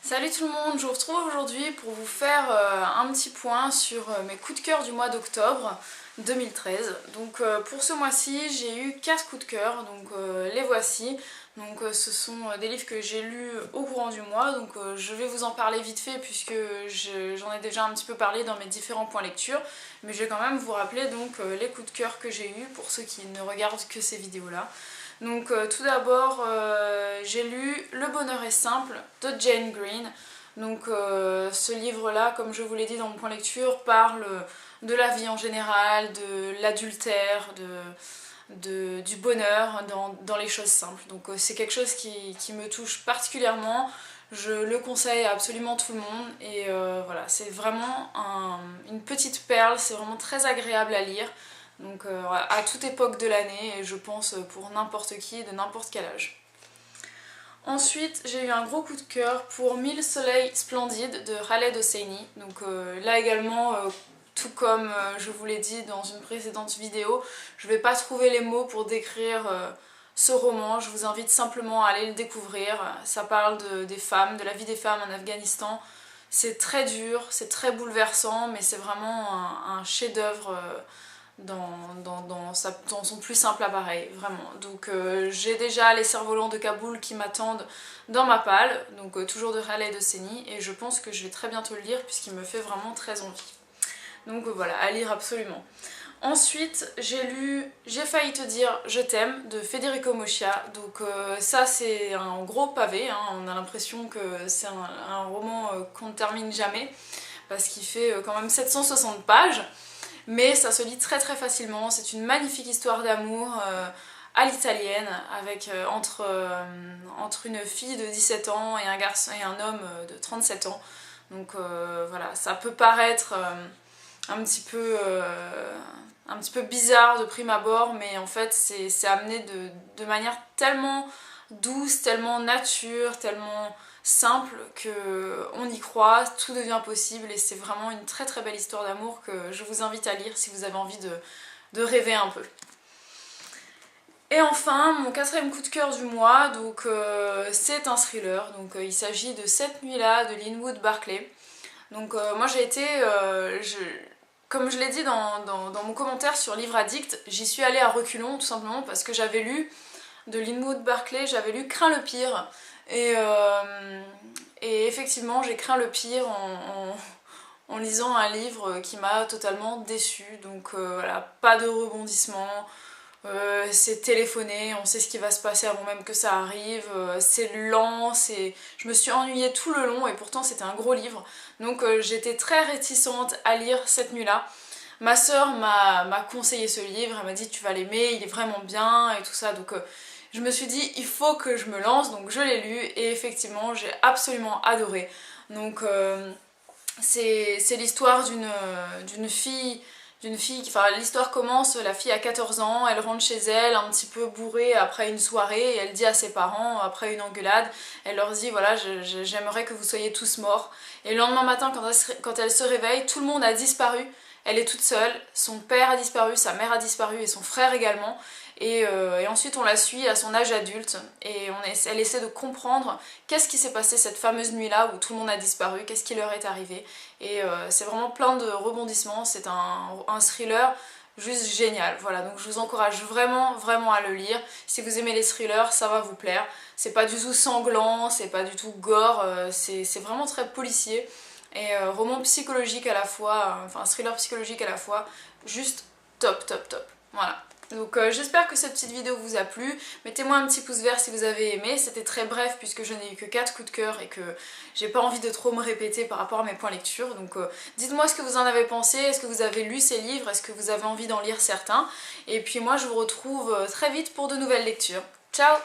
Salut tout le monde, je vous retrouve aujourd'hui pour vous faire un petit point sur mes coups de cœur du mois d'octobre 2013. Donc pour ce mois-ci, j'ai eu 4 coups de cœur, donc les voici. Donc ce sont des livres que j'ai lus au courant du mois, donc je vais vous en parler vite fait puisque j'en ai déjà un petit peu parlé dans mes différents points lecture, mais je vais quand même vous rappeler donc les coups de cœur que j'ai eus pour ceux qui ne regardent que ces vidéos-là. Donc tout d'abord, j'ai lu Le bonheur est simple de Jane Green. Donc ce livre-là, comme je vous l'ai dit dans mon point lecture, parle de la vie en général, de l'adultère, du bonheur dans les choses simples. Donc c'est quelque chose qui me touche particulièrement. Je le conseille à absolument tout le monde et voilà, c'est vraiment une petite perle, c'est vraiment très agréable à lire. Donc à toute époque de l'année et je pense pour n'importe qui de n'importe quel âge. Ensuite j'ai eu un gros coup de cœur pour 1000 soleils splendides de Khaled Hosseini. Donc là également, tout comme je vous l'ai dit dans une précédente vidéo, je ne vais pas trouver les mots pour décrire ce roman, je vous invite simplement à aller le découvrir. Ça parle des femmes, de la vie des femmes en Afghanistan. C'est très dur, c'est très bouleversant, mais c'est vraiment un chef-d'œuvre dans son plus simple appareil, vraiment. Donc j'ai déjà Les cerfs-volants de Kaboul qui m'attendent dans ma palle, donc toujours de Khaled Hosseini, et je pense que je vais très bientôt le lire puisqu'il me fait vraiment très envie. Donc voilà, à lire absolument. Ensuite, j'ai lu J'ai failli te dire je t'aime de Federico Moccia. Donc ça c'est un gros pavé, hein. On a l'impression que c'est un roman qu'on ne termine jamais parce qu'il fait quand même 760 pages. Mais ça se lit très très facilement, c'est une magnifique histoire d'amour à l'italienne avec entre une fille de 17 ans et un garçon et un homme de 37 ans. Donc voilà, ça peut paraître un petit peu bizarre de prime abord, mais en fait c'est amené de manière tellement douce, tellement nature, tellement simple qu'on y croit, tout devient possible et c'est vraiment une très très belle histoire d'amour que je vous invite à lire si vous avez envie de rêver un peu. Et enfin, mon quatrième coup de cœur du mois, donc c'est un thriller, donc il s'agit de Cette nuit-là de Linwood Barclay. Donc moi j'ai été, comme je l'ai dit dans mon commentaire sur Livre Addict, j'y suis allée à reculons tout simplement parce que j'avais lu de Linwood Barclay, j'avais lu Crains le pire et effectivement j'ai craint le pire en lisant un livre qui m'a totalement déçue. Donc voilà, pas de rebondissement, c'est téléphoné, on sait ce qui va se passer avant même que ça arrive, c'est lent, je me suis ennuyée tout le long et pourtant c'était un gros livre. Donc j'étais très réticente à lire cette nuit-là. Ma soeur m'a conseillé ce livre, elle m'a dit tu vas l'aimer, il est vraiment bien et tout ça. Donc je me suis dit il faut que je me lance, donc je l'ai lu et effectivement j'ai absolument adoré. Donc c'est l'histoire d'une fille, enfin l'histoire commence, la fille a 14 ans, elle rentre chez elle un petit peu bourrée après une soirée et elle dit à ses parents, après une engueulade, elle leur dit voilà j'aimerais que vous soyez tous morts. Et le lendemain matin quand elle se réveille, tout le monde a disparu. Elle est toute seule, son père a disparu, sa mère a disparu et son frère également. Et ensuite on la suit à son âge adulte et elle essaie de comprendre qu'est-ce qui s'est passé cette fameuse nuit-là où tout le monde a disparu, qu'est-ce qui leur est arrivé. Et c'est vraiment plein de rebondissements, c'est un thriller juste génial. Voilà, donc je vous encourage vraiment vraiment à le lire. Si vous aimez les thrillers, ça va vous plaire. C'est pas du tout sanglant, c'est pas du tout gore, c'est vraiment très policier. Et roman psychologique à la fois, enfin thriller psychologique à la fois, juste top top top. Voilà. Donc j'espère que cette petite vidéo vous a plu, mettez-moi un petit pouce vert si vous avez aimé, c'était très bref puisque je n'ai eu que 4 coups de cœur et que j'ai pas envie de trop me répéter par rapport à mes points lecture, donc dites-moi ce que vous en avez pensé, est-ce que vous avez lu ces livres, est-ce que vous avez envie d'en lire certains, et puis moi je vous retrouve très vite pour de nouvelles lectures. Ciao!